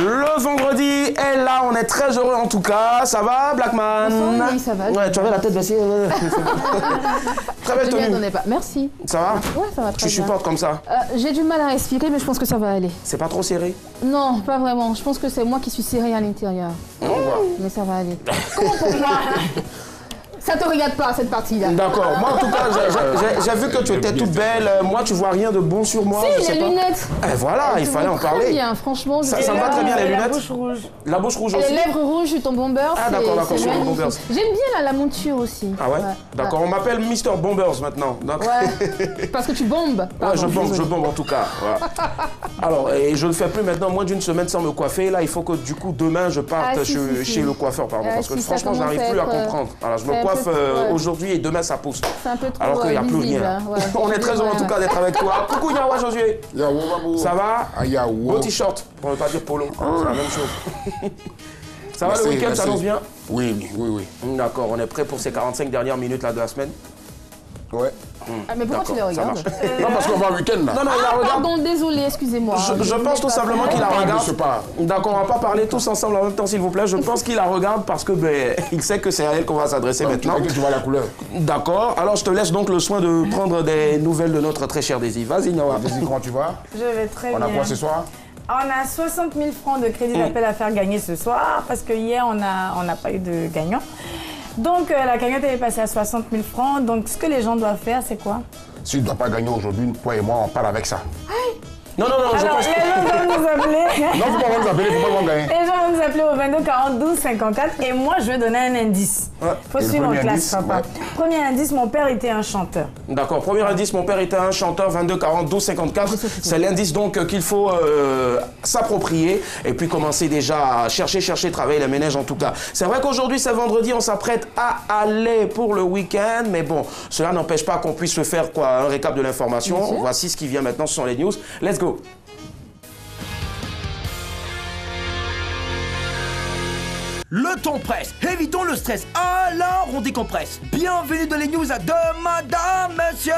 Le vendredi est là, on est très heureux en tout cas. Ça va, Blackman? Oui, ça va. Ouais, tu avais la tête baissée. Très belle tenue. Merci. Ça va? Ouais, ça va très bien. Tu supportes comme ça? J'ai du mal à respirer, mais je pense que ça va aller. C'est pas trop serré? Non, pas vraiment. Je pense que c'est moi qui suis serrée à l'intérieur. Mais ça va aller. Comment pour moi? Ça te regarde pas, cette partie-là. D'accord. Moi, en tout cas, j'ai vu que tu étais toute belle. Moi, tu vois rien de bon sur moi. Si, les lunettes. Et voilà, il fallait en parler. Bien, franchement. Ça me va très bien, les lunettes. La bouche rouge. La bouche rouge aussi. Les lèvres rouges, ton bomber. Ah, d'accord, sur ton bombers. J'aime bien la monture aussi. Ah ouais, d'accord. On m'appelle Mr. Bombers maintenant. Ouais, parce que tu bombes. Ouais, je bombe en tout cas. Voilà. Alors, et je ne le fais plus maintenant, moins d'une semaine sans me coiffer. Là, il faut que du coup, demain, je parte chez le coiffeur, pardon. Parce que franchement, je n'arrive plus à comprendre. Alors, je me coiffe aujourd'hui et demain, ça pousse. C'est un peu trop alors qu'il n'y a plus rien. Ouais. On est très heureux en tout cas d'être avec toi. Coucou Yawa Josué. Ça va? Beau t-shirt, pour ne pas dire polo. C'est la même chose. Ça va, le week-end s'annonce bien? Oui. D'accord, on est prêt pour ces 45 dernières minutes là, de la semaine? Ouais. Ah, mais pourquoi tu les regardes? Non, parce qu'on va en week-end là. Non, il la regarde. Pardon, désolé, excusez-moi. Je pense tout simplement qu'il la regarde. D'accord, on va pas parler tous ensemble en même temps, s'il vous plaît. Je pense qu'il la regarde parce que il sait que c'est à elle qu'on va s'adresser maintenant. Tu vois la couleur. D'accord, alors je te laisse donc le soin de prendre des nouvelles de notre très cher Daisy. Vas-y, Nawa. Daisy, comment tu vas? Je vais très bien. On a quoi ce soir? On a 60 000 francs de crédit d'appel à faire gagner ce soir parce que hier, on n'a pas eu de gagnant. Donc, la cagnotte est passée à 60 000 francs. Donc, ce que les gens doivent faire, c'est quoi? Si tu ne dois pas gagner aujourd'hui, toi et moi, on parle avec ça. Non, je alors, pense les gens vont nous appeler. Non, faut pas nous appeler, faut pas nous gagner. Les gens vont nous appeler au 22 40 12 54 et moi, je vais donner un indice. Faut suivre en classe, papa. Premier indice, mon père était un chanteur. D'accord, premier indice, mon père était un chanteur, 22 40 12 54. C'est l'indice donc qu'il faut s'approprier et puis commencer déjà à chercher, travailler les ménages en tout cas. C'est vrai qu'aujourd'hui, c'est vendredi, on s'apprête à aller pour le week-end, mais bon, cela n'empêche pas qu'on puisse se faire un récap de l'information. Voici ce qui vient maintenant, ce sont les news. Let's go. Le temps presse, évitons le stress, alors on décompresse. Bienvenue dans les news de Madame, Monsieur.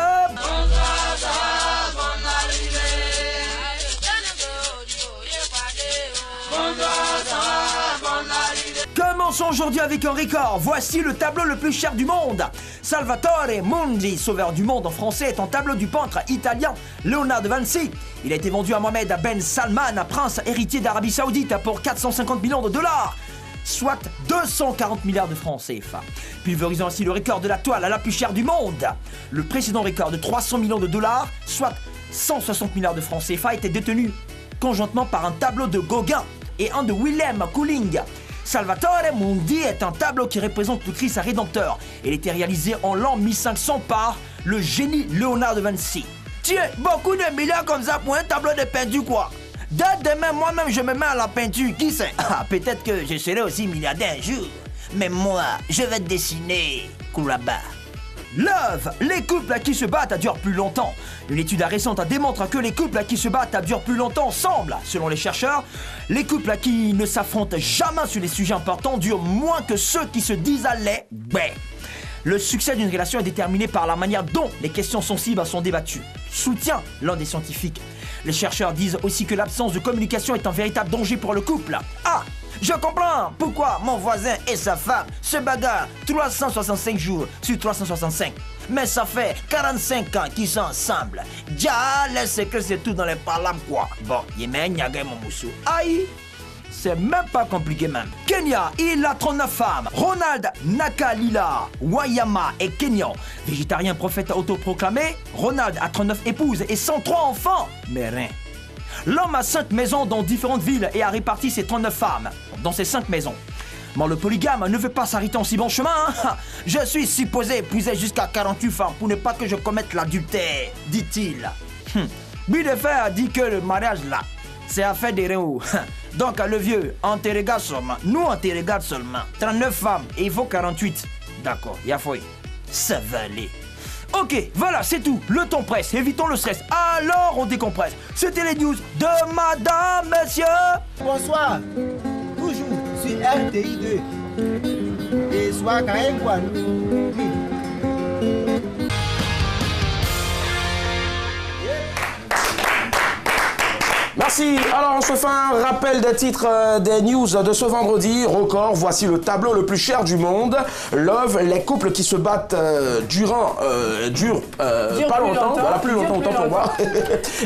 Commençons aujourd'hui avec un record. Voici le tableau le plus cher du monde. Salvatore Mundi, sauveur du monde en français, est un tableau du peintre italien Leonardo da Vinci. Il a été vendu à Mohamed Ben Salman, prince héritier d'Arabie Saoudite, pour 450 millions de dollars. Soit 240 milliards de francs CFA, pulvérisant ainsi le record de la toile la plus chère du monde. Le précédent record de 300 millions de dollars, soit 160 milliards de francs CFA, était détenu conjointement par un tableau de Gauguin et un de Willem Kooling. Salvatore Mundi est un tableau qui représente le Christ rédempteur. Il a été réalisé en l'an 1500 par le génie Léonard de Vinci. Tiens, beaucoup de milliards comme ça pour un tableau de peinture quoi. Dès demain, moi-même, je me mets à la peinture. Qui sait? Peut-être que je serai aussi milliardaire un jour. Mais moi, je vais dessiner Kouraba. Love, les couples qui se battent durent plus longtemps. Une étude récente démontre que les couples qui se battent durent plus longtemps ensemble. Selon les chercheurs, les couples qui ne s'affrontent jamais sur les sujets importants durent moins que ceux qui se disent à les baies. Le succès d'une relation est déterminé par la manière dont les questions sensibles sont débattues. Soutient l'un des scientifiques. Les chercheurs disent aussi que l'absence de communication est un véritable danger pour le couple. Ah, je comprends pourquoi mon voisin et sa femme se bagarrent 365 jours sur 365. Mais ça fait 45 ans qu'ils sont ensemble. Déjà, le secret c'est tout dans les parlames quoi. Bon, yémen nyagay mon moussou. Aïe, c'est même pas compliqué même. Kenya, il a 39 femmes. Ronald Nakalila Wayama est Kenyan. Végétarien prophète autoproclamé, Ronald a 39 épouses et 103 enfants. Mais rien. L'homme a 5 maisons dans différentes villes et a réparti ses 39 femmes dans ces 5 maisons. Mais le polygame ne veut pas s'arrêter en si bon chemin. Hein? Je suis supposé épouser jusqu'à 48 femmes pour ne pas que je commette l'adultère, dit-il. But de fer dit que le mariage là, c'est affaire des réaux. Donc le vieux, on te regarde seulement. Nous on te regarde seulement. 39 femmes et il faut 48. D'accord, y'a foi. Ça va aller. Ok, voilà, c'est tout. Le temps presse, évitons le stress. Alors on décompresse. C'était les news de Madame, Monsieur. Bonsoir. Toujours sur RTI 2. Et soit Kaengwan. Merci. Alors, on se fait un rappel des titres des news de ce vendredi. Record, voici le tableau le plus cher du monde. Love, les couples qui se battent durent pas longtemps. Voilà, plus longtemps, autant pour moi.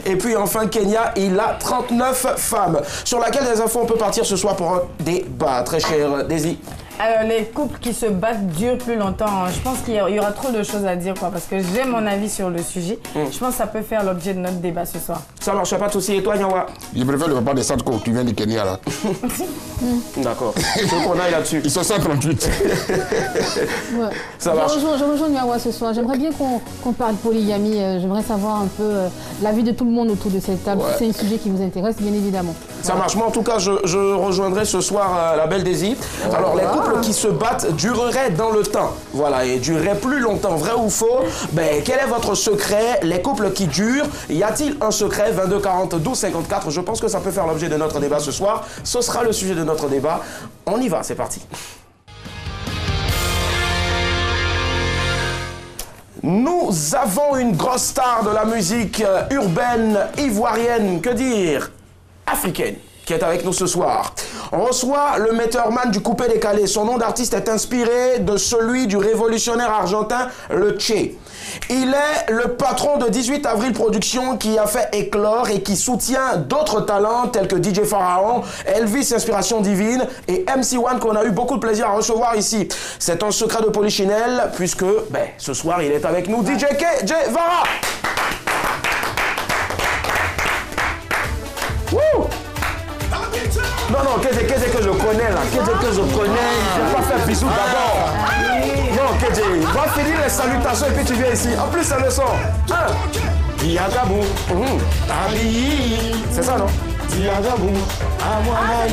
Et puis enfin, Kenya, il a 39 femmes. Sur laquelle des infos on peut partir ce soir pour un débat. Très cher Daisy. Les couples qui se battent durent plus longtemps. Je pense qu'il y aura trop de choses à dire, quoi, parce que j'ai mon avis sur le sujet. Je pense que ça peut faire l'objet de notre débat ce soir. Ça marche pas de souci. Et toi, Nyawa? Je préfère le papa des centres qui vient du Kenya là. D'accord. Ce qu'on a là-dessus. Ils sont 138. Ouais. Ça marche. Je rejoins Nyawa ce soir. J'aimerais bien qu'on parle polygamie. J'aimerais savoir un peu l'avis de tout le monde autour de cette table. Ouais. C'est un sujet qui vous intéresse, bien évidemment. Ça marche. Moi, en tout cas, je rejoindrai ce soir la belle Daisy. Alors, les couples qui se battent dureraient dans le temps. Voilà, et dureraient plus longtemps. Vrai ou faux? Ben, quel est votre secret? Les couples qui durent, y a-t-il un secret? 22 40 12 54. Je pense que ça peut faire l'objet de notre débat ce soir. Ce sera le sujet de notre débat. On y va, c'est parti. Nous avons une grosse star de la musique urbaine ivoirienne, que dire, africaine, qui est avec nous ce soir. On reçoit le metteur-man du coupé décalé. Son nom d'artiste est inspiré de celui du révolutionnaire argentin, le Che. Il est le patron de 18 Avril Productions qui a fait éclore et qui soutient d'autres talents tels que DJ Pharaon, Elvis Inspiration Divine et MC1 qu'on a eu beaucoup de plaisir à recevoir ici. C'est un secret de Polichinelle puisque ce soir il est avec nous, DJ KJ Vara. Wouh! Non, KJ que je connais là, KJ que je connais, je vais pas faire bisous d'abord. Non, KJ, va finir les salutations et puis tu viens ici. En plus, c'est le son. Diagabou, c'est ça, non? Diagabou, Amouanaï.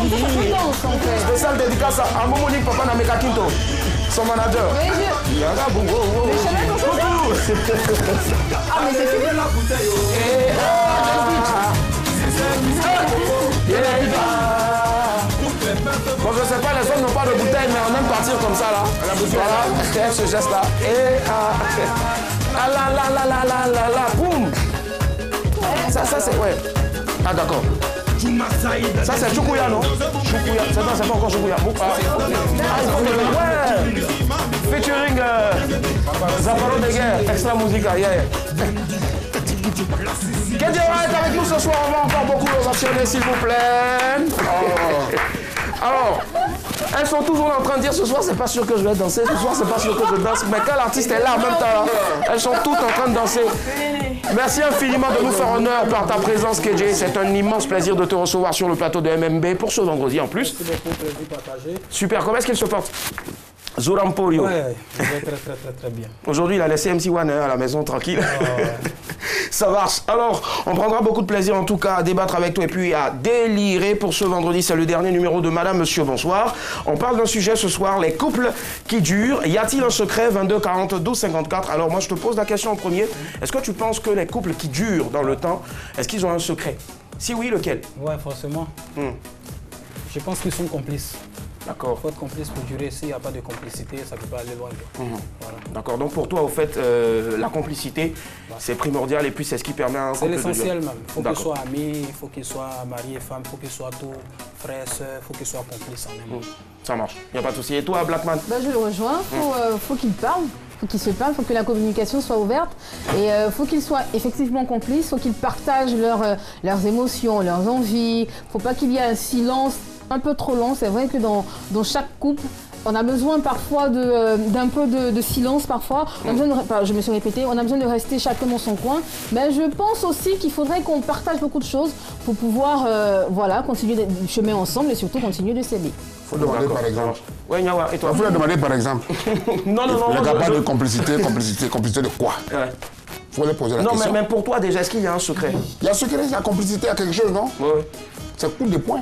Spécial dédicace à Moumonik Papa Nameka Kinto, son manager. Diagabou, Ah, mais c'est fini. Bon, je sais pas, les hommes n'ont pas de bouteille, mais on aime partir comme ça là. Voilà, ce geste là. Et boum. Ça c'est, ouais. Ah d'accord. Ça c'est Choukouya, non? Choukouya, c'est pas encore Choukouya. Ouais. Featuring Zaparo de Guerre, Extra Musica, yeah. Kedjera est avec nous ce soir, on va encore beaucoup l'ovationner s'il vous plaît. Alors, elles sont toujours en train de dire ce soir c'est pas sûr que je vais danser, ce soir c'est pas sûr que je danse, mais quand l'artiste est là en même temps, elles sont toutes en train de danser. Merci infiniment de nous faire honneur par ta présence KJ, c'est un immense plaisir de te recevoir sur le plateau de MMB pour ce vendredi en plus. Super, comment est-ce qu'il se porte? Zoramporio. Ouais, très bien. Aujourd'hui, il a laissé MC1 à la maison tranquille. Ça marche. Alors, on prendra beaucoup de plaisir en tout cas à débattre avec toi et puis à délirer pour ce vendredi. C'est le dernier numéro de Madame, Monsieur, bonsoir. On parle d'un sujet ce soir, les couples qui durent. Y a-t-il un secret? 22 40 12 54. Alors moi, je te pose la question en premier. Est-ce que tu penses que les couples qui durent dans le temps, est-ce qu'ils ont un secret? Si oui, lequel? Ouais, forcément. Je pense qu'ils sont complices. D'accord. Il faut être complice pour durer. S'il n'y a pas de complicité, ça ne peut pas aller loin. Voilà. D'accord. Donc pour toi, au fait, la complicité, c'est primordial et puis c'est ce qui permet à un couple de durer. C'est l'essentiel même. Il faut qu'ils soient amis, il faut qu'ils soient mariés, femmes, il faut qu'ils soient tout, frères, sœurs, il faut qu'ils soient complices en même. Ça marche. Il n'y a pas de souci. Et toi, Blackman? Je le rejoins. Faut qu'ils parlent. Il faut qu'ils se parlent, il faut que la communication soit ouverte et il faut qu'ils soient effectivement complices, il faut qu'ils partagent leurs émotions, leurs envies. Il ne faut pas qu'il y ait un silence un peu trop long. C'est vrai que dans chaque couple, on a besoin parfois d'un peu de silence parfois. On a besoin je me suis répétée, on a besoin de rester chacun dans son coin. Mais je pense aussi qu'il faudrait qu'on partage beaucoup de choses pour pouvoir continuer le chemin ensemble et surtout continuer de s'aimer. Il faut demander par exemple. Oui, Nyawa, et toi? Il faut demander par exemple. Non. Il n'y a pas de complicité de quoi? Ouais. Il faut les poser la question. Non, mais pour toi déjà, est-ce qu'il y a un secret? Il y a un secret, la complicité à quelque chose, non? Oui. C'est coup de poing.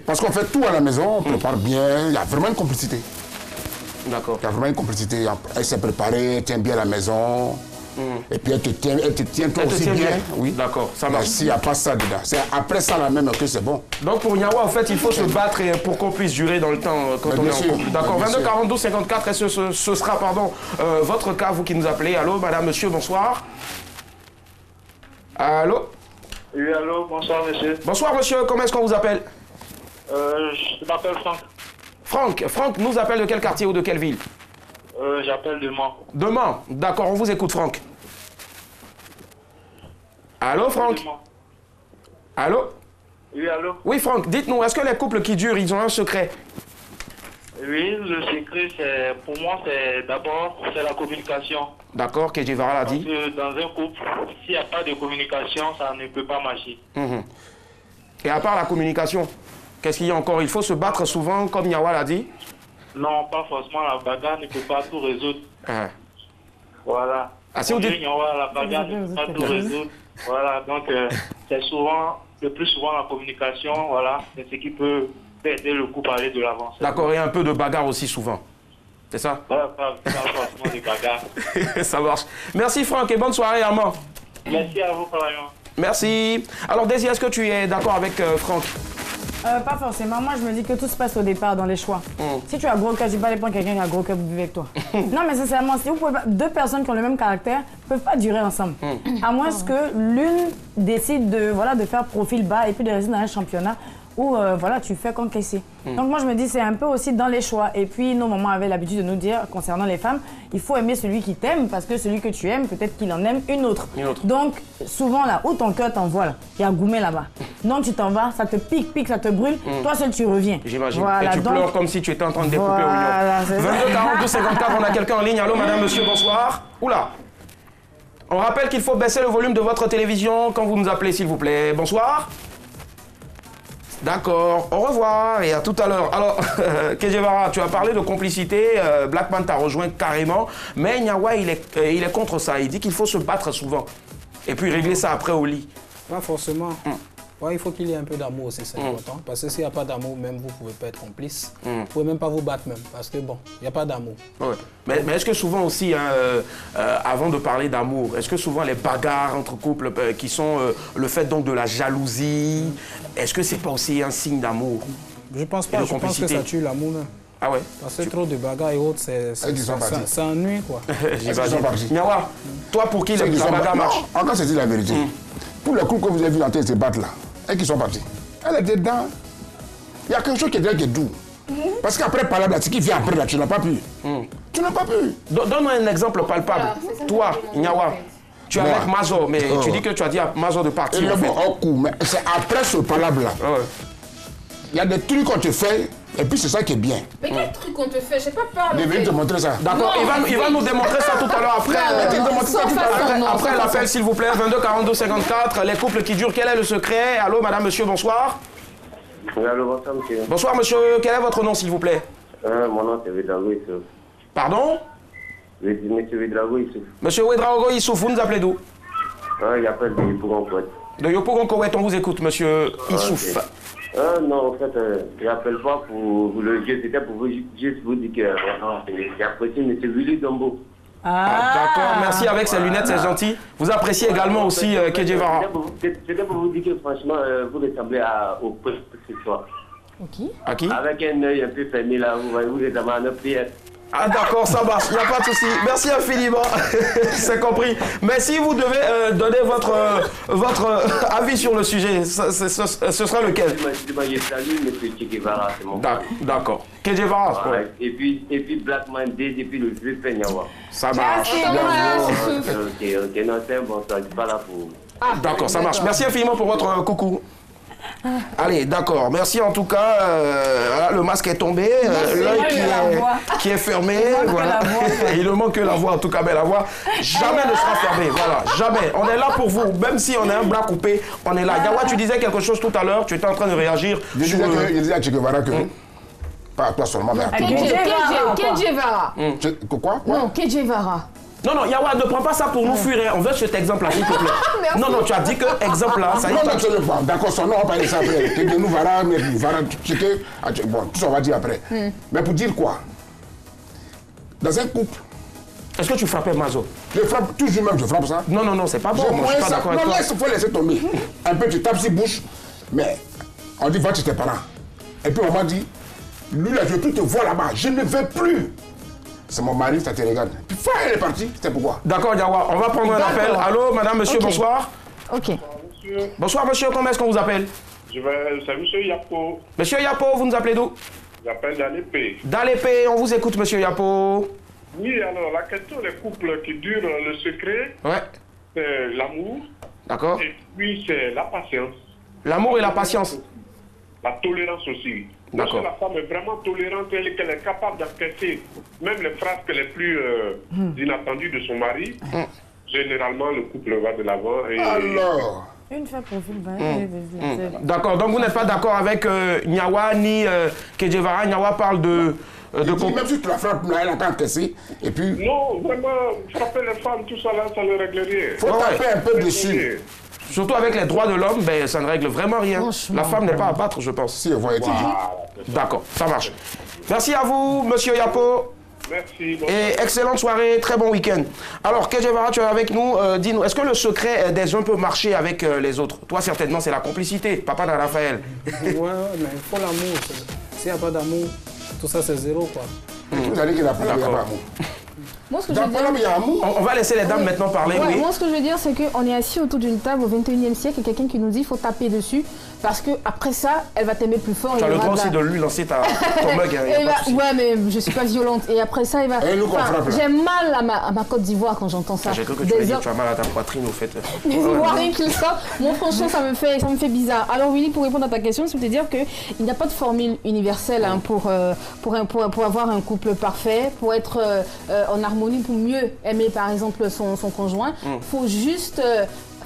Parce qu'on fait tout à la maison, on prépare bien, il y a vraiment une complicité. D'accord. Il y a vraiment une complicité. Elle s'est préparée, elle tient bien la maison. Et puis elle te tient toi aussi bien. Oui. D'accord, ça marche. S'il n'y a pas ça dedans, c'est après ça la même que c'est bon. Donc pour Nyawa, en fait, il faut se battre pour qu'on puisse durer dans le temps quand on est en couple. D'accord, 22 42 54, et ce sera votre cas, vous qui nous appelez. Allô, madame, monsieur, bonsoir. Allô? Oui, allô, bonsoir monsieur. Bonsoir monsieur, comment est-ce qu'on vous appelle? Je m'appelle Franck. Franck nous appelle de quel quartier ou de quelle ville? J'appelle de Mans. De Mans, d'accord, on vous écoute Franck. Allô Franck? Allô? Oui, allô? Oui Franck, dites-nous, est-ce que les couples qui durent, ils ont un secret? Oui, le secret, c'est pour moi, c'est d'abord la communication. D'accord, Kedjevara l'a dit. Parce que dans un couple, s'il n'y a pas de communication, ça ne peut pas marcher. Et à part la communication, qu'est-ce qu'il y a encore? Il faut se battre souvent, comme Nyawa l'a dit? Non, pas forcément, la bagarre ne peut pas tout résoudre. Voilà. Ah, si vous dites... La bagarre ne peut pas tout résoudre. Voilà, donc c'est souvent, le plus souvent la communication, voilà, c'est ce qui peut aider le couple à aller de l'avant. D'accord, et un peu de bagarre aussi souvent. C'est ça? Voilà, pas forcément des bagarres. Ça marche. Merci Franck et bonne soirée à moi. Merci à vous, Florian. Merci. Alors Daisy, est-ce que tu es d'accord avec Franck? Pas forcément. Moi, je me dis que tout se passe au départ dans les choix. Si tu as gros cœur, tu vas aller prendre quelqu'un qui a gros cœur pour vivre avec toi. Non, mais sincèrement, si vous pouvez pas, deux personnes qui ont le même caractère ne peuvent pas durer ensemble. À moins que l'une décide de faire profil bas et puis de rester dans un championnat où tu fais qu'encaisser. Donc moi, je me dis c'est un peu aussi dans les choix. Et puis, nos mamans avaient l'habitude de nous dire, concernant les femmes, il faut aimer celui qui t'aime parce que celui que tu aimes, peut-être qu'il en aime une autre. Donc, souvent là, où ton cœur t'envoie, là, il y a Goumé là-bas. Donc, tu t'en vas, ça te pique, ça te brûle. Toi seul, tu reviens. J'imagine. Voilà, et tu pleures comme si tu étais en train de découper au lion. 22 42 54, on a quelqu'un en ligne. Allô, madame, monsieur, bonsoir. Oula. On rappelle qu'il faut baisser le volume de votre télévision quand vous nous appelez, s'il vous plaît. Bonsoir. D'accord, au revoir et à tout à l'heure. Alors, Kedjevara, tu as parlé de complicité, Blackman t'a rejoint carrément, mais Nyawa, il est contre ça. Il dit qu'il faut se battre souvent et puis régler ça après au lit. Pas forcément. Ouais, il faut qu'il y ait un peu d'amour aussi, c'est important. Parce que s'il n'y a pas d'amour, même vous ne pouvez pas être complice. Vous ne pouvez même pas vous battre même, parce que bon, il n'y a pas d'amour. Ouais. Mais est-ce que souvent aussi, avant de parler d'amour, est-ce que souvent les bagarres entre couples qui sont le fait donc de la jalousie, est-ce que c'est pas aussi un signe d'amour? Je pense pas, je pense que ça tue l'amour même. Ah ouais? Parce que trop de bagarres et autres, ça ennuie quoi. Nyawa, toi pour qui la bagarre marche? Encore c'est dit la vérité. Pour le coup que vous avez vu en train de se battre là, et qui sont partis, elle était dedans. Il y a quelque chose qui est doux. Parce qu'après, par là, ce qui vient après, là, tu n'as pas pu. Tu n'as pas pu. Donne-moi un exemple palpable. Toi, Nyawa, tu es avec Mazo, mais tu dis que tu as dit à Mazo de partir. Mais c'est après ce palabre-là. Il y a des trucs qu'on te fait, et puis c'est ça qui est bien. Mais quel truc on te fait? Je sais pas parler. Je vais te montrer ça. D'accord, il va nous démontrer ça tout à l'heure après l'appel, s'il vous plaît. 22 42 54, les couples qui durent, quel est le secret? Allô, madame, monsieur, bonsoir. Oui, allô, bonsoir, monsieur. Bonsoir, monsieur. Quel est votre nom, s'il vous plaît? Mon nom, c'est Wedrago Issouf. Pardon? Monsieur Wedrago Issouf. Monsieur Wedrago Issouf, vous nous appelez d'où? Il appelle de Yopougon-Kowet. De Yopougon-Kowet, on vous écoute, monsieur Issouf. Non, en fait, je n'appelle pas pour le jeu, c'était pour juste vous dire que j'apprécie M. Willy Dombo. D'accord, merci avec ces lunettes, c'est gentil. Vous appréciez également aussi Kedjevara. C'était pour vous dire que franchement, vous ressemblez au prince ce soir. À qui? Avec un œil un peu fermé là, vous voyez, vous ressemblez à notre prière. Ah d'accord, ça marche, il n'y a pas de souci. Merci infiniment, c'est compris. Mais si vous devez donner votre avis sur le sujet, ce sera lequel? Je salue M. Che Guevara, c'est mon frère. D'accord. Kedjevara. Et puis Blackman Days et puis le jeu Nyawa. Ça marche. Ok, non, c'est bon, ça, je suis pas là pour... D'accord, ça marche. Merci infiniment pour votre coucou. Allez, d'accord. Merci en tout cas. Le masque est tombé, l'œil qui est fermé. Voilà. Il ne manque que la voix, en tout cas, mais la voix jamais ne sera fermée. Voilà, jamais. On est là pour vous. Même si on a un bras coupé, on est là. Yawa, tu disais quelque chose tout à l'heure. Tu étais en train de réagir. Je disais à Che Guevara que... Pas à toi seulement, mais à tout le monde. Kedjevara. Quoi? Non, Kedjevara. Non, Yawa, ne prends pas ça pour nous fuir. On veut cet exemple-là, s'il te plaît. Non, tu as dit que exemple-là, ça y est. Non, absolument pas. D'accord, son nom, on va parler ça après. Que nous, Vara, bon, tout ça, on va dire après. Mais pour dire quoi? Dans un couple. Est-ce que tu frappais Mazo? Je frappe toujours même, je frappe ça. Non, c'est pas bon. Moi, je suis pas d'accord avec toi. Non, il faut laisser tomber. Un peu, tu tapes ses bouches. Mais on dit, va chez tes parents. Et puis, on m'a dit, lui, là, je ne veux plus te voir là-bas. Je ne veux plus. C'est mon mari, ça te regarde. Puis elle est partie, c'est pourquoi. D'accord, Yawa, on va prendre un appel. Allô, madame, monsieur, bonsoir. Ok. monsieur. Bonsoir, monsieur. Comment est-ce qu'on vous appelle? C'est monsieur Yapo. Monsieur Yapo, vous nous appelez d'où? J'appelle d'Alépé. D'Alépé, on vous écoute, monsieur Yapo. Oui, alors, la question des couples qui durent, le secret, Ouais. c'est l'amour. D'accord. Et puis, c'est la patience. L'amour et la patience. La tolérance aussi. Parce que la femme est vraiment tolérante, qu'elle est capable d'accepter même les phrases les plus inattendues de son mari. Généralement, le couple va de l'avant. Alors Une fois profil, D'accord, donc vous n'êtes pas d'accord avec Nyawa ni Kedjevara. Nyawa parle de même si tu la frappes, elle a pas encaissé. Et puis. Non, vraiment, frapper les femmes, tout ça là, ça ne règle rien. Faut taper un peu dessus. Surtout avec les droits de l'homme, ben, ça ne règle vraiment rien. La femme n'est pas à battre, je pense. Si, vous D'accord, ça marche. Merci à vous, monsieur Yapo. Merci. Et excellente soirée, très bon week-end. Alors, Kedjevara, tu es avec nous. Dis-nous, est-ce que le secret des uns peut marcher avec les autres? Toi, certainement, c'est la complicité. Papa de Raphaël. Ouais, mais il faut l'amour. S'il n'y a pas d'amour, tout ça, c'est zéro, quoi. Vous allez qu'il n'y a pas d'amour. Moi, ce que je veux dire... On va laisser les dames maintenant parler. Ouais, oui. moi, ce que je veux dire, c'est qu'on est assis autour d'une table au 21e siècle et quelqu'un qui nous dit qu'il faut taper dessus parce qu'après ça, elle va t'aimer plus fort. Tu as le droit aussi de lui lancer ton mug. Ouais, mais je suis pas violente. Et après ça, il va... J'ai mal à ma Côte d'Ivoire quand j'entends ça. J'ai cru que tu allais dire que tu as mal à ta poitrine, au fait. Des Ivoiriens qui le sortent. Moi, franchement, ça me fait bizarre. Alors, Willy, pour répondre à ta question, c'est de dire qu'il n'y a pas de formule universelle hein, pour avoir un couple parfait, pour être en harmonie, pour mieux aimer, par exemple, son conjoint. Il faut juste...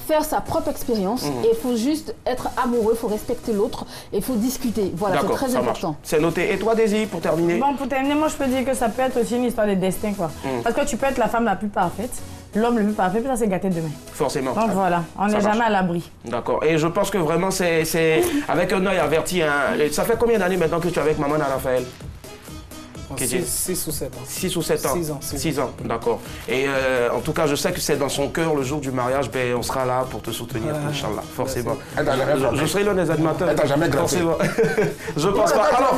faire sa propre expérience et il faut juste être amoureux, il faut respecter l'autre et il faut discuter. Voilà, c'est très important. C'est noté. Et toi, Daisy, pour terminer? Bon, pour terminer, moi je peux dire que ça peut être aussi une histoire de destin, quoi. Parce que tu peux être la femme la plus parfaite, l'homme le plus parfait, puis ça c'est gâté demain. Forcément. Donc voilà, on n'est jamais à l'abri. D'accord. Et je pense que vraiment c'est avec un œil averti. Hein. Ça fait combien d'années maintenant que tu es avec maman Raphaël? 6 ou 7 ans. 6 ou 7 ans. 6 ans. 6 ans, d'accord. Et en tout cas, je sais que c'est dans son cœur le jour du mariage, ben, on sera là pour te soutenir, Inch'Allah, forcément. Je serai l'un des animateurs. Elle t'a jamais gratté. Forcément. Je pense pas. Alors,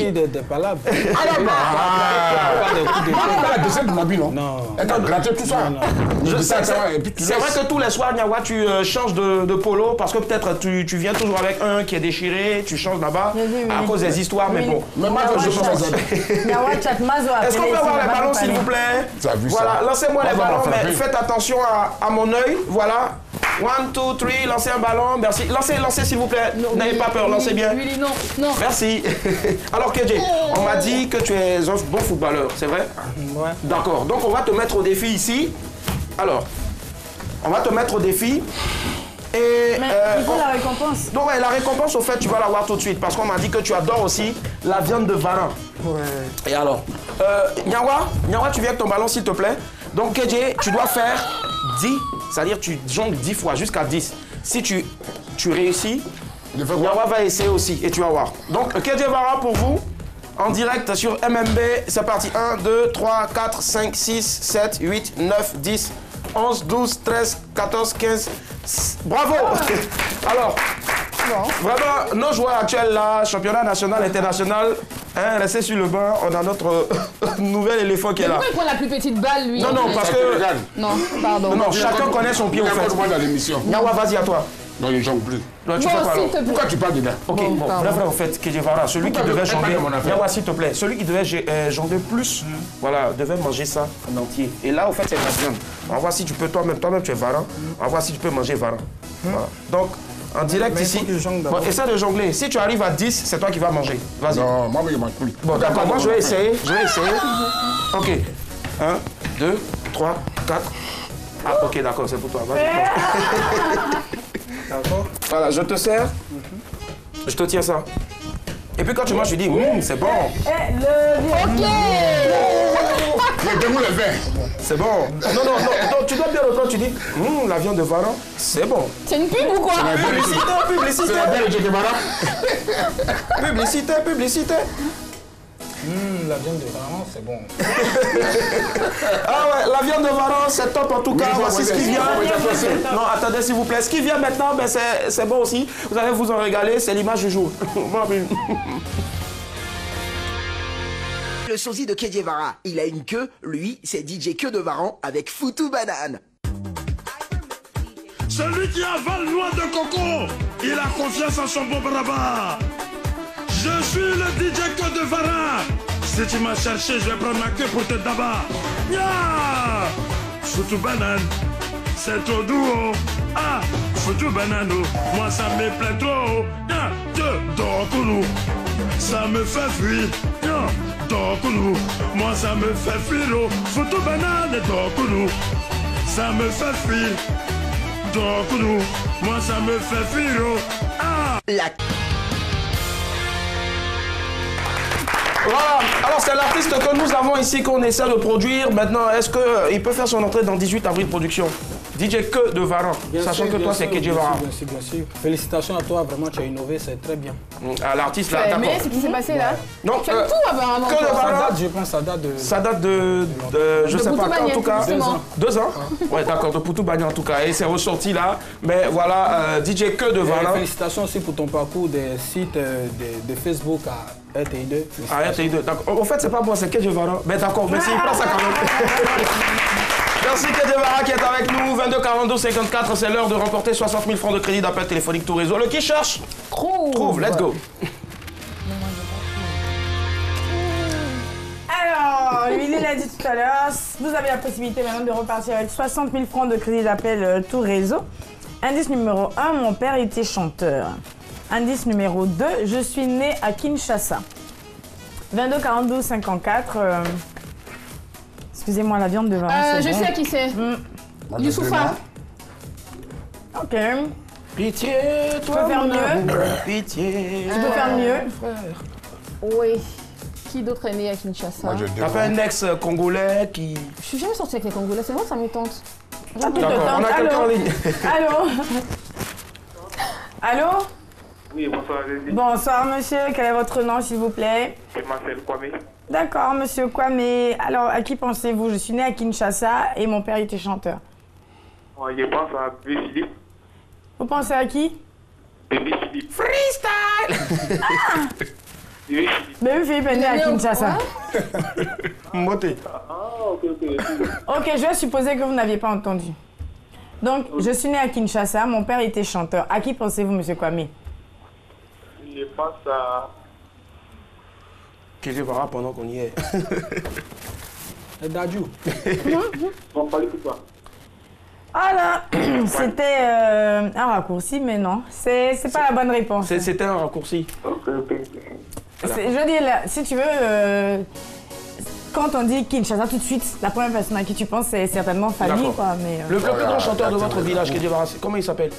des palabres. Non. Elle t'a gratté tout ça. C'est vrai que tous les soirs, Nyawa, tu changes de polo parce que peut-être tu viens toujours avec un qui est déchiré, tu changes là-bas à cause des histoires, mais bon. Est-ce qu'on peut avoir les ballons, s'il vous plaît? Voilà, lancez-moi les ballons, mais faites attention à mon œil. Voilà. 1, 2, 3, lancez un ballon. Merci. Lancez, s'il vous plaît. N'ayez pas peur, lancez bien. Non. Merci. Alors, Kedje, on m'a dit que tu es un bon footballeur, c'est vrai? Ouais. D'accord. Donc, on va te mettre au défi ici. Alors, on va te mettre au défi. Et, mais il faut la récompense. Donc ouais, la récompense, au fait, tu vas l'avoir tout de suite parce qu'on m'a dit que tu adores aussi la viande de varan. Ouais. Et alors, Nyawa, tu viens avec ton ballon, s'il te plaît. Donc, Kedje, tu dois faire 10, c'est-à-dire tu jongles 10 fois, jusqu'à 10. Si tu réussis, Nyawa va essayer aussi et tu vas voir. Donc, Kedje Vara pour vous, en direct sur MMB, c'est parti. 1, 2, 3, 4, 5, 6, 7, 8, 9, 10, 11, 12, 13, 14, 15... Bravo! Alors, vraiment, nos joueurs actuels là, championnat national, international, hein, restez sur le banc, on a notre nouvel éléphant qui est là. Pourquoi il prend la plus petite balle, lui? Non, parce que... Non, pardon. Non, chacun connaît son pied au fait. Moi dans l'émission. Nyawa, vas-y à toi. Non, je ne jongle plus. Non, tu fais quoi alors? Pourquoi tu parles dedans? Ok, bon, bref, en fait, Kedjevara, celui qui devait jongler, Nyawa, s'il te plaît, celui qui devait jongler plus, voilà, devait manger ça en entier. Et là, au fait, c'est la viande. On va voir si tu peux, toi-même tu es varan, on va voir si tu peux manger varan. Voilà. Donc, en direct ici, bon, essaie de jongler. Si tu arrives à 10, c'est toi qui vas manger. Vas-y. Non, moi, je ne mange plus. Bon, d'accord, moi, je vais essayer. Ok. 1, 2, 3, 4. Ah, ok, d'accord, c'est pour toi. D'accord. Voilà, je te sers. Je te tiens ça. Et puis quand tu manges, tu dis, c'est bon. Ok. Donne-moi le vin. C'est bon. Non, tu dois bien reprendre, tu dis, la viande de varan, c'est bon. C'est une pub ou quoi? Publicité. C'est la belle de Kedjevara. Publicité. La viande de varan, c'est bon. Ah ouais, la viande de varan, c'est top en tout cas. Voici ce qui vient. Non, attendez s'il vous plaît. Ce qui vient maintenant, ben, c'est bon aussi. Vous allez vous en régaler, c'est l'image du jour. Le sosie de Kedjevara, il a une queue, lui, c'est DJ Queue de Varan avec Foutou Banane. Celui qui avale noix de coco, il a confiance en son bon barabar. Je suis le DJ Que de Vara. Si tu m'as cherché, je vais prendre ma queue pour te dabar. Yeah! Foutu banane, c'est trop doux. Ah, foutu banano, moi ça me plaît trop. Yeah, Dokounou, ça me fait fuir. Yeah, Dokounou, moi ça me fait fuir. Foutu banane, Dokounou, ça me fait fuir. Dokounou, moi ça me fait fuir. Ah! Voilà, alors c'est l'artiste que nous avons ici qu'on essaie de produire. Maintenant, est-ce qu'il peut faire son entrée dans 18 avril production? DJ Que de Varan, sachant que toi c'est KJ Varan. Bien sûr. Félicitations à toi, vraiment tu as innové, c'est très bien. À l'artiste là, d'accord. Mais ce qui s'est passé là? Non, tu as tout apparemment. Que de Varan, je pense, ça date de... Ça date de je sais pas, en tout cas. 2 ans. Ouais, d'accord, de Poutou Bagné en tout cas. Et c'est ressorti là. Mais voilà, DJ Que de Varan. Félicitations aussi pour ton parcours des sites de Facebook à RTI2. Ah, RTI2, d'accord. En fait, c'est pas moi, c'est KJ Varan. Mais d'accord, merci, il prend ça quand même. Merci KJ Varan qui est avec nous. 22 42 54, c'est l'heure de remporter 60 000 francs de crédit d'appel téléphonique tout réseau. Le qui cherche trouve. Let's go. Alors, il l'a dit tout à l'heure, vous avez la possibilité maintenant de repartir avec 60 000 francs de crédit d'appel tout réseau. Indice numéro 1, mon père était chanteur. Indice numéro 2, je suis né à Kinshasa. 22 42 54. Excusez-moi, la viande de vin. Je sais à qui c'est. Youssoufa. Ok. Pitié, tu peux faire mieux. Pitié. Tu peux faire mieux. Oui. Qui d'autre est né à Kinshasa? T'as pas un ex-congolais qui... Je suis jamais sortie avec les Congolais, c'est vrai que ça me tente. D'accord, on a quelqu'un en ligne. Allô? Allô? Oui, bonsoir. Bonsoir, monsieur. Quel est votre nom, s'il vous plaît? Je m'appelle Kwame. D'accord, monsieur Kwame. Alors, à qui pensez-vous? Je suis né à Kinshasa et mon père était chanteur. Je pense à Bébé Philippe. Vous pensez à qui? Bébé Philippe. Freestyle. Bébé Philippe. Bébé Philippe est né à Kinshasa. Moté. Ok. Ok, je vais supposer que vous n'aviez pas entendu. Donc, je suis né à Kinshasa, mon père était chanteur. À qui pensez-vous, monsieur Kwame? Je pense à... KJ Varan pendant qu'on y est. Dadju. Bon, parlez pour toi. Ah là, c'était un raccourci, mais non, c'est pas la bonne réponse. C'était un raccourci. Ok. Je veux dire, là, si tu veux, quand on dit Kinshasa, tout de suite, la première personne à qui tu penses, c'est certainement Fali, quoi. Mais, Le plus grand chanteur de votre village, KJ Varan, comment il s'appelle?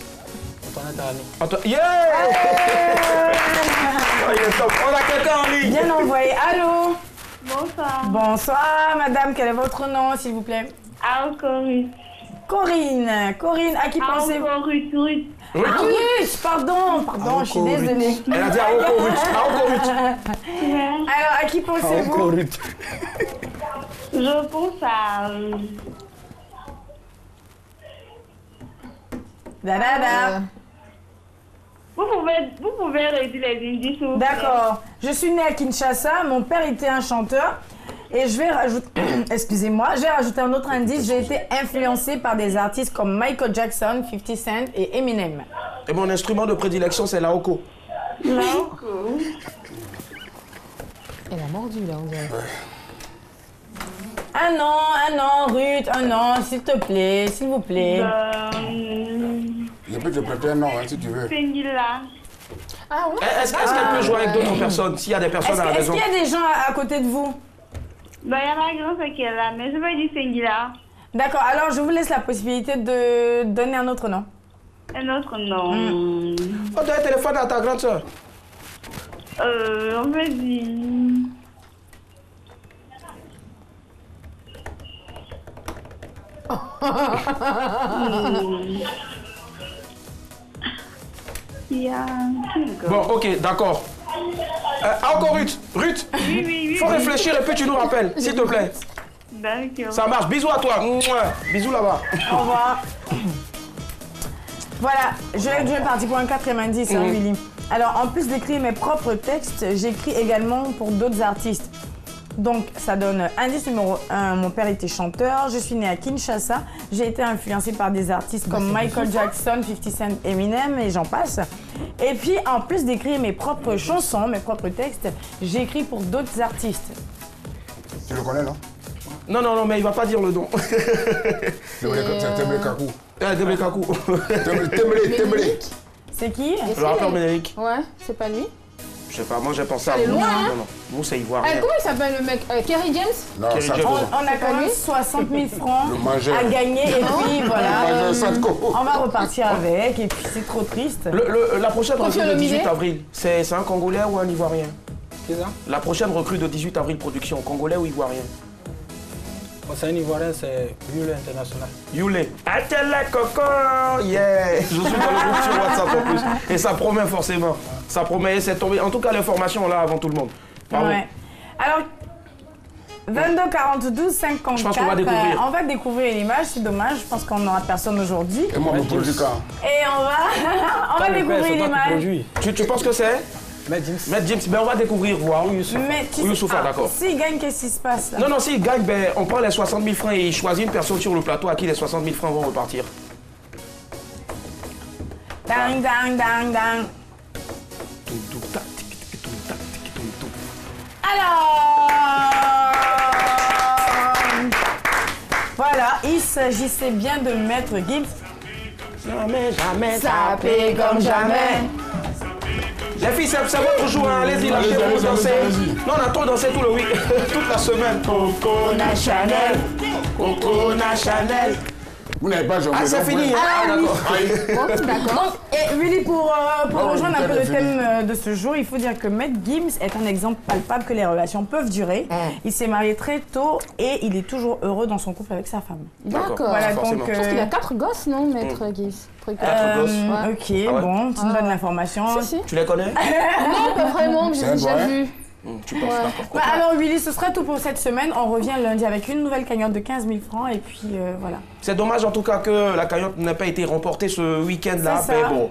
Antoine Yeah! On a quelqu'un en ligne. Bien envoyé. Allô? Bonsoir. Bonsoir, madame. Quel est votre nom, s'il vous plaît? Corinne. Corinne, à qui pensez-vous? Ruth. Ruth, pardon, je suis désolée. Elle a dit Ruth. Alors, à qui pensez-vous? Je pense à... Dada. Vous pouvez redire les indices. D'accord. Je suis née à Kinshasa, mon père était un chanteur. Et je vais rajouter, excusez-moi, j'ai rajouté un autre indice. J'ai été influencée par des artistes comme Michael Jackson, 50 Cent et Eminem. Et mon instrument de prédilection, c'est la Oko. Elle a mordu là, on dirait. Un an, Ruth, un an, s'il te plaît, s'il vous plaît. Je peux te prêter un nom hein, si tu veux. Sengila. Ah ouais? Est-ce qu'elle peut jouer avec d'autres personnes, s'il y a des personnes à la maison? Est-ce qu'il y a des gens à côté de vous? Il y en a un grand qui est là, mais je vais dire Sengila. D'accord, alors je vous laisse la possibilité de donner un autre nom. Un autre nom. Oh, tu as un téléphone à ta grande soeur? On me dit... Bon, ok, d'accord. Encore Ruth. Oui. Faut réfléchir et puis tu nous rappelles, s'il te plaît. D'accord. Ça marche. Bisous à toi. Bisous là-bas. Au revoir. Voilà, je vais partir pour un 4e indice, Willy. Alors, en plus d'écrire mes propres textes, j'écris également pour d'autres artistes. Donc, ça donne indice numéro 1. Mon père était chanteur. Je suis née à Kinshasa. J'ai été influencée par des artistes comme Michael Jackson, 50 Cent, Eminem et j'en passe. Et puis, en plus d'écrire mes propres chansons, mes propres textes, j'écris pour d'autres artistes. Tu le connais, non? Non, mais il va pas dire le nom. Temble Kakou. Temble Kakou. Temble. C'est qui? Le rappeur Ménéric. Ouais, c'est pas lui. Je sais pas, moi j'ai pensé à C'est vous. loin, hein? Non. Nous, c'est ivoirien. Comment il s'appelle le mec? Kerry James? Non, Kerry ça James. On a quand même 60 000 francs mangeur. à gagner et puis voilà, Sadko. on va repartir avec et puis c'est trop triste. La prochaine recrue de 18 Olomide. avril, c'est un Congolais ou un Ivoirien? C'est ça? La prochaine recrue de 18 avril production, Congolais ou Ivoirien? C'est un Ivoirien, c'est Yule International. Yule. Atela Coco. Yeah. Je suis dans le groupe sur WhatsApp en plus. Et ça promet forcément. Ça promet, c'est tombé. En tout cas, l'information là avant tout le monde. Bravo. Ouais. Alors, 22 42 54. Je pense qu'on va découvrir. On va découvrir l'image, c'est dommage, je pense qu'on n'aura personne aujourd'hui. Et moi, mon produit quand? Et on va découvrir l'image. Tu penses que c'est? Maître James. Maître James, ben on va découvrir, voir. Mais tu Youssoufa, d'accord. S'il gagne, qu'est-ce qui se passe là? Non, s'il gagne, ben, on prend les 60 000 francs et il choisit une personne sur le plateau à qui les 60 000 francs vont repartir. Dang, dang, dang, dang. Alors, voilà, il s'agissait bien de Maître Gims. Jamais, Ça paie comme jamais. Les filles, ça va toujours, hein. Allez-y, lâchez-vous, dansez. Non, on a trop dansé tout le week, toute la semaine. Coco Chanel, Coco Chanel. Vous n'avez pas joué. Ah, c'est fini, hein? Ah, d'accord. D'accord. Et Willy, pour rejoindre un peu le thème de ce jour, il faut dire que Maître Gims est un exemple palpable que les relations peuvent durer. Il s'est marié très tôt et il est toujours heureux dans son couple avec sa femme. D'accord. Voilà, forcément. donc, Je pense qu'il a 4 gosses, non, Maître Gims? 4 gosses. Ouais. Ok, Ah ouais. bon, tu me donnes l'information. Si. Tu les connais? Non, pas vraiment, mais j'ai déjà vu. Tu penses, d'accord. Bah, alors Willy, ce sera tout pour cette semaine. On revient lundi avec une nouvelle cagnotte de 15 000 francs et puis voilà. C'est dommage en tout cas que la cagnotte n'ait pas été remportée ce week-end-là. C'est ça. Mais bon,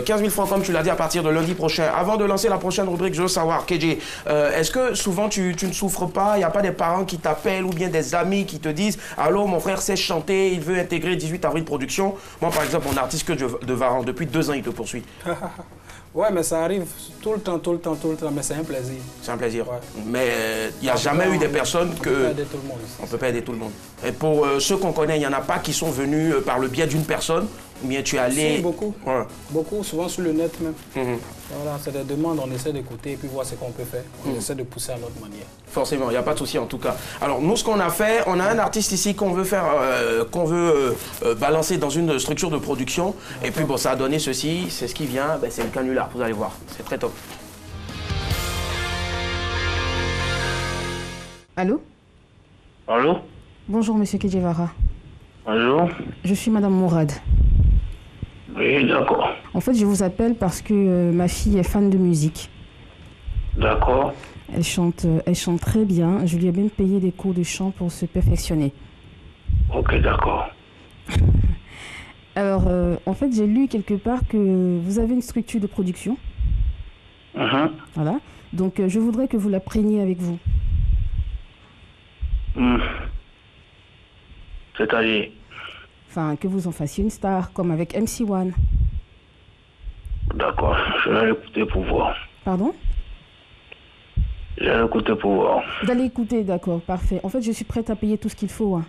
15 000 francs comme tu l'as dit à partir de lundi prochain. Avant de lancer la prochaine rubrique, je veux savoir, KJ, est-ce que souvent tu ne souffres pas? Il n'y a pas des parents qui t'appellent ou bien des amis qui te disent « Allô, mon frère sait chanter, il veut intégrer 18 avril production ». Moi par exemple, mon artiste que de Varan, depuis 2 ans, il te poursuit. Ouais, mais ça arrive tout le temps, mais c'est un plaisir. C'est un plaisir. Ouais. Mais il n'y a jamais eu des personnes que... On peut pas aider tout le monde. On ne peut pas aider tout le monde. Et pour ceux qu'on connaît, il n'y en a pas qui sont venus par le biais d'une personne, ou bien tu es allé... Si, beaucoup. Ouais. Beaucoup, souvent sur le net même. Mhm. Voilà, c'est des demandes, on essaie d'écouter et puis voir ce qu'on peut faire. On essaie de pousser à notre manière. Forcément, il n'y a pas de souci en tout cas. Alors nous, ce qu'on a fait, on a un artiste ici qu'on veut faire, balancer dans une structure de production. Et puis bon, ça a donné ceci, c'est ce qui vient, ben, c'est le canular, vous allez voir, c'est très top. Allô? Allô? Bonjour, monsieur Kedjevara. Bonjour. Je suis madame Mourad. Oui, d'accord. En fait, je vous appelle parce que ma fille est fan de musique. D'accord. Elle chante très bien. Je lui ai même payé des cours de chant pour se perfectionner. Ok, d'accord. Alors, en fait, j'ai lu quelque part que vous avez une structure de production. Voilà. Donc, je voudrais que vous la preniez avec vous. C'est-à-dire? Enfin, que vous en fassiez une star, comme avec MC1. D'accord, je vais l'écouter pour voir. Pardon? Je vais l'écouter pour voir. Vous allez écouter, d'accord, parfait. En fait, je suis prête à payer tout ce qu'il faut. Hein.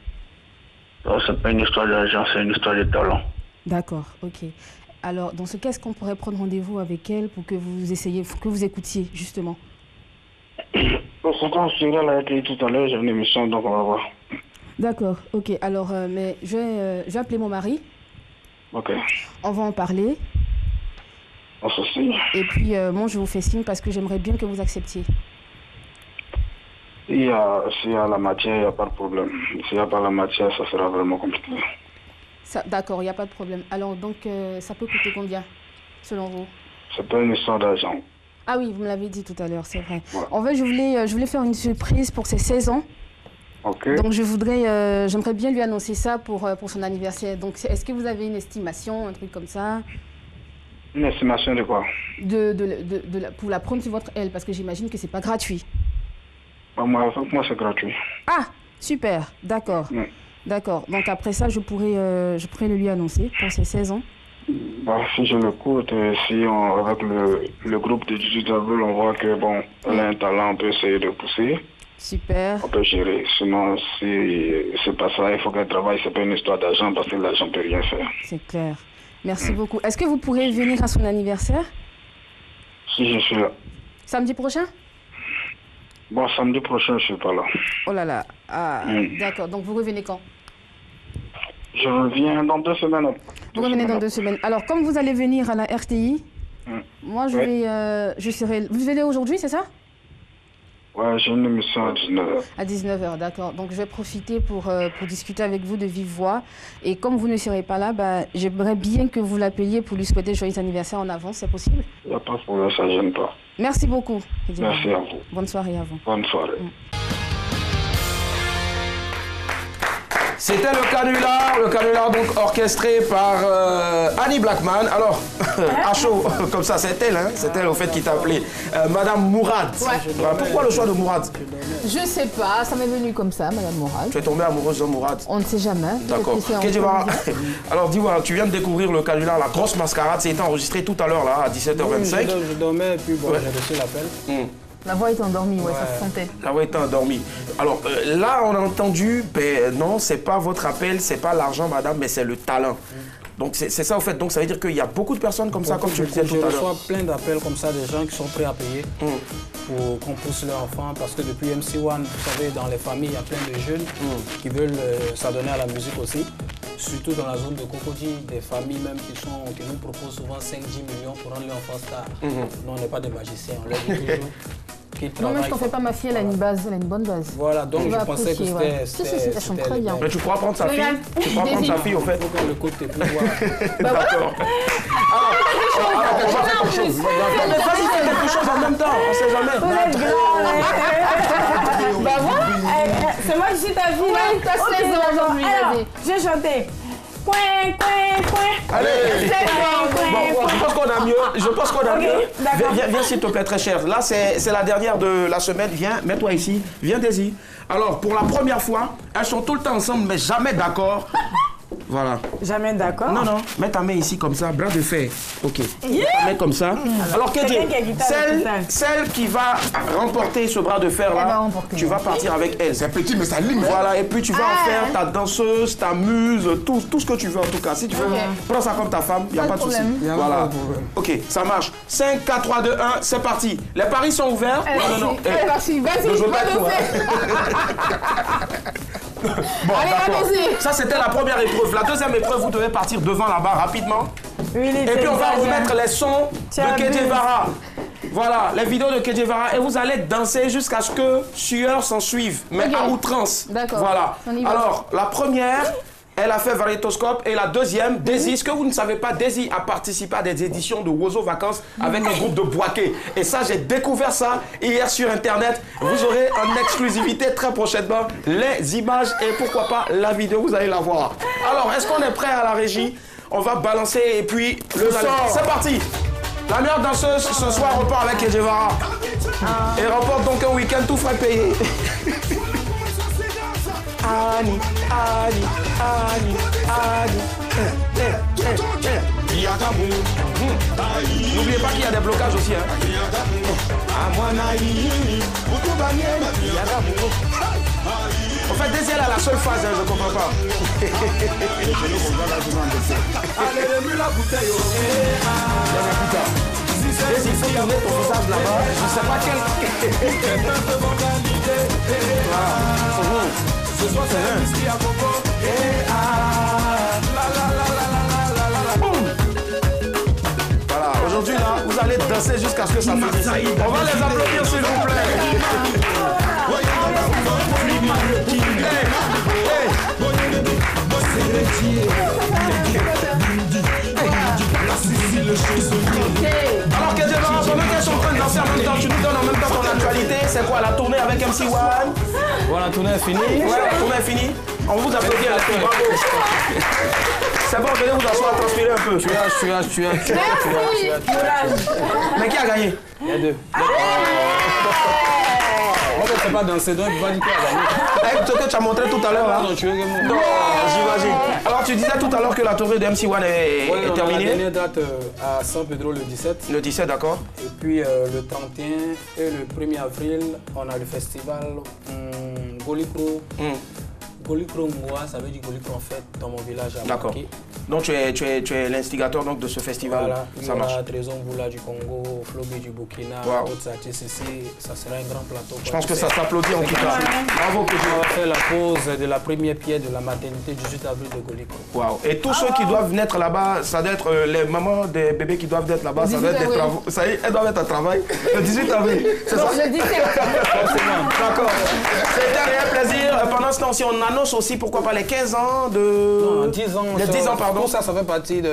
Non, c'est pas une histoire d'argent, c'est une histoire de talent. D'accord, ok. Alors, dans ce cas, est-ce qu'on pourrait prendre rendez-vous avec elle pour que vous essayiez, que vous écoutiez, justement? Bon, c'est quand je suis là, tout à l'heure, j'ai une émission, donc on va voir. D'accord, ok. Alors, mais je vais appeler mon mari. Ok. On va en parler. On se signe. Et puis, moi, je vous fais signe parce que j'aimerais bien que vous acceptiez. S'il y a la matière, il n'y a pas de problème. S'il n'y a pas la matière, ça sera vraiment compliqué. D'accord, il n'y a pas de problème. Alors, donc, ça peut coûter combien, selon vous? C'est pas une histoire d'argent. Ah oui, vous me l'avez dit tout à l'heure, c'est vrai. Ouais. En fait, je voulais faire une surprise pour ses 16 ans. Ok. Donc, j'aimerais bien lui annoncer ça pour son anniversaire. Donc, est-ce que vous avez une estimation, un truc comme ça? Une estimation de quoi? Pour la prendre sur votre aile, parce que j'imagine que c'est pas gratuit. Moi, c'est gratuit. Ah, super, d'accord. D'accord. Donc après ça, je pourrais le lui annoncer pour ses 16 ans. Bah, si je l'écoute, si avec le groupe de 18 avril, on voit que bon, elle a un talent, on peut essayer de pousser. Super. On peut gérer. Sinon, si c'est pas ça, il faut qu'elle travaille. C'est pas une histoire d'argent parce que l'argent peut rien faire. C'est clair. Merci beaucoup. Est-ce que vous pourrez venir à son anniversaire? Si je suis là. Samedi prochain? Bon, samedi prochain, je suis pas là. Oh là là. Ah, d'accord. Donc vous revenez quand? Je reviens dans 2 semaines. Vous revenez dans 2 semaines. Alors, comme vous allez venir à la RTI, moi, je serai... Vous venez aujourd'hui, c'est ça? Ouais, j'ai une émission à 19h. À 19h, d'accord. Donc, je vais profiter pour discuter avec vous de vive voix. Et comme vous ne serez pas là, j'aimerais bien que vous l'appeliez pour lui souhaiter joyeux anniversaire en avance, c'est possible? Il n'y a pas de problème, ça ne gêne pas. Merci beaucoup. Merci à vous. Bonne soirée à vous. Bonne soirée. C'était le canular donc orchestré par Annie Blackman. Alors, à chaud, comme ça, c'est elle, hein, c'est elle au fait qui t'a appelé. Madame Mourad. Ouais. Pourquoi le choix de Mourad? Je sais pas, ça m'est venu comme ça, Madame Mourad. Tu es tombée amoureuse de Mourad? On ne sait jamais. D'accord. Alors dis-moi, tu viens de découvrir le canular, la grosse mascarade, c'est été enregistré tout à l'heure là, à 17h25. Oui, je dormais et puis bon, j'ai reçu l'appel. La voix est endormie, ouais, ça se sentait. La voix est endormie. Alors là, on a entendu, non, c'est pas votre appel, c'est pas l'argent, madame, mais c'est le talent. Donc c'est ça, au fait. Donc ça veut dire qu'il y a beaucoup de personnes comme ça, comme tu le disais tout à l'heure. Je reçois plein d'appels comme ça, des gens qui sont prêts à payer pour qu'on pousse leur enfant. Parce que depuis MC1, vous savez, dans les familles, il y a plein de jeunes qui veulent s'adonner à la musique aussi. Surtout dans la zone de Cocody, des familles même qui nous proposent souvent 5-10 millions pour rendre leur enfant star. Nous, on n'est pas des magiciens, on leur dit toujours qu'ils travaillent. Non, mais je t'en fais pas, ma fille, elle a une base, elle a une bonne base. Voilà, donc je pensais que c'était... Si, elles sont très bien. Mais tu pourras prendre sa fille? Tu pourras prendre sa fille, au fait? Il faut qu'on le côté pouvoir. D'accord. Alors, on va faire quelque chose. Mais vas-y, fais quelque chose en même temps, on sait jamais. Bah voilà, c'est moi qui suis ta fille. Oui, t'as 16 ans aujourd'hui, vas-y. J'ai chanté. Allez, bon, je pense qu'on a mieux. Je pense qu'on a mieux. Viens s'il te plaît, très cher. Là, c'est la dernière de la semaine. Viens, mets-toi ici. Viens, Daisy. Alors, pour la première fois, elles sont tout le temps ensemble, mais jamais d'accord. Voilà. Jamais d'accord? Non, non. Mets ta main ici comme ça, bras de fer. Ok. Mets ta main comme ça. Alors, Kédé, celle qui va remporter ce bras de fer là, tu vas partir avec elle. C'est petit, mais ça lime. Voilà, et puis tu vas en faire ta danseuse, ta muse, tout ce que tu veux en tout cas. Si tu veux, prends ça comme ta femme, il n'y a pas de souci. Voilà. Ok, ça marche. 5, 4, 3, 2, 1, c'est parti. Les paris sont ouverts. Non, non. Vas-y, Bon, d'accord. Ça, c'était la première épreuve. La deuxième épreuve, vous devez partir devant là-bas rapidement. Oui, et puis, on va remettre les sons de Kedjevara. Voilà, les vidéos de Kedjevara. Et vous allez danser jusqu'à ce que sueur s'en suive, mais à outrance. D'accord. Voilà. Alors, la première, elle a fait Variétoscope. Et la deuxième, Daisy. Ce que vous ne savez pas, Daisy a participé à des éditions de Wozo Vacances avec un groupe de Boaké. Et ça, j'ai découvert ça hier sur Internet. Vous aurez en exclusivité très prochainement les images et pourquoi pas la vidéo, vous allez la voir. Alors, est-ce qu'on est prêt à la régie? On va balancer et puis le son. C'est parti. La meilleure danseuse ce soir repart avec Kedjevara. Et remporte donc un week-end tout frais payé. Annie, Annie, Annie, Annie. N'oubliez pas qu'il y a des blocages aussi. En fait, Daisy, elle a la seule phase, je ne comprends pas. Allez, remue la bouteille. Daisy, il faut tourner ton visage là-bas. Je ne sais pas quel... Voilà. Ce soir, c'est un. Voilà, aujourd'hui, là, vous allez danser jusqu'à ce que ça finisse. On va les applaudir, s'il vous plaît. Alors, Kedjevara, pendant qu'elles sont en train de danser en même temps, tu nous donnes en même temps ton actualité. C'est quoi, la tournée avec MC1? Voilà, la tournée est finie. Ouais, la tournée est finie. On vous applaudit à la tournée. Bravo. C'est bon, venez vous asseoir, transpirer un peu. Tu as. Mais qui a gagné? Il y a deux. En fait, c'est pas danser, donc il va dire qu'il a gagné. Ce que tu as montré tout à l'heure là. Non, tu veux que moi. Non, j'imagine. Alors tu disais tout à l'heure que la tournée de MC1 est terminée. La dernière date à San Pedro le 17. Le 17, d'accord. Et puis le 31 et le 1er avril, on a le festival Golikro. Golikro Ngoa, ça veut dire Golikro en fait dans mon village à D'accord. Marqué. Donc tu es l'instigateur donc de ce festival. Voilà, Ça marche. Trésor Mboula du Congo, Flobé du Burkina, Wow. d'autres artistes ici, ça sera un grand plateau. Je pense que ça s'applaudit en tout cas. Bravo que on va faire la pause de la première pierre de la maternité du 18 avril de Golikro. Wow. Et tous ceux qui doivent naître là-bas, ça doit être les mamans des bébés qui doivent naître là-bas, ça doit être des travaux. Ça y est, elles doivent être à travail. Le 18 avril, c'est ça? Le 17. D'accord. C'était un réel plaisir. Pendant ce temps-ci, on annonce aussi, pourquoi pas, les 15 ans de... Non, 10 ans. Les 10 ans, pardon. Tout ça, ça fait partie des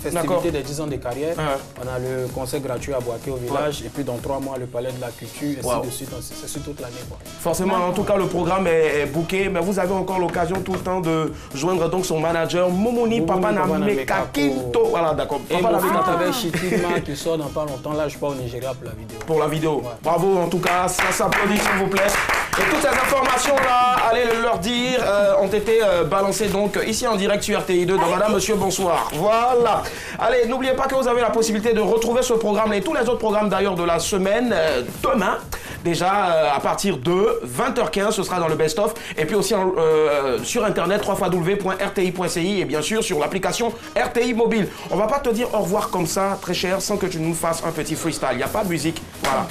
festivités des 10 ans de carrière. Uh-huh. On a le concert gratuit à Boaké au village. Et puis dans 3 mois, le palais de la culture, et ainsi de suite. C'est sur toute l'année. Forcément, en tout cas, le programme est booké, mais vous avez encore l'occasion tout le temps de joindre donc son manager, Momoni Papa Namekakinto. Voilà, d'accord. Et mon frère avec Chitima qui sort dans pas longtemps. Là, je pars au Nigeria pour la vidéo. Pour la vidéo. Ouais. Bravo, en tout cas, ça s'applaudit, s'il vous plaît. Et toutes ces informations-là, allez leur dire, ont été balancées donc ici en direct sur RTI2 de Madame, Monsieur, bonsoir. Voilà. Allez, n'oubliez pas que vous avez la possibilité de retrouver ce programme et tous les autres programmes d'ailleurs de la semaine demain. Déjà, à partir de 20h15, ce sera dans le best-of. Et puis aussi sur Internet, www.rti.ci et bien sûr sur l'application RTI Mobile. On va pas te dire au revoir comme ça, très cher, sans que tu nous fasses un petit freestyle. Il n'y a pas de musique. Voilà.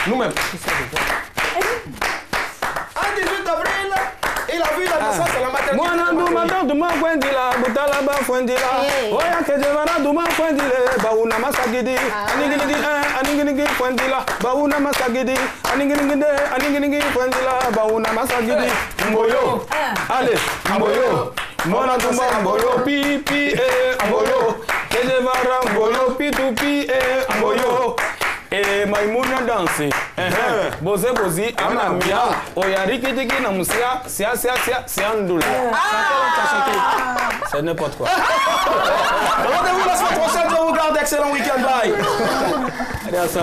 Nous-mêmes. Il a vu la naissance à la maternité. Mwana dumata duma kwendila butala ba kwendila oya kejevara duma kwendile bauna masagidi aningini kwendila bauna masagidi aningini kwendila bauna masagidi mboyo ale mboyo mwana duma mboyo pipi mboyo kejevara mboyo pitupi mboyo Maimuna danse, boze bozi, amamia, oyariki tiki na musia, sia ndula. C'est n'importe quoi. Rendez-vous la semaine prochaine, je vous garde. Excellent week-end, bye. Allez, à ça.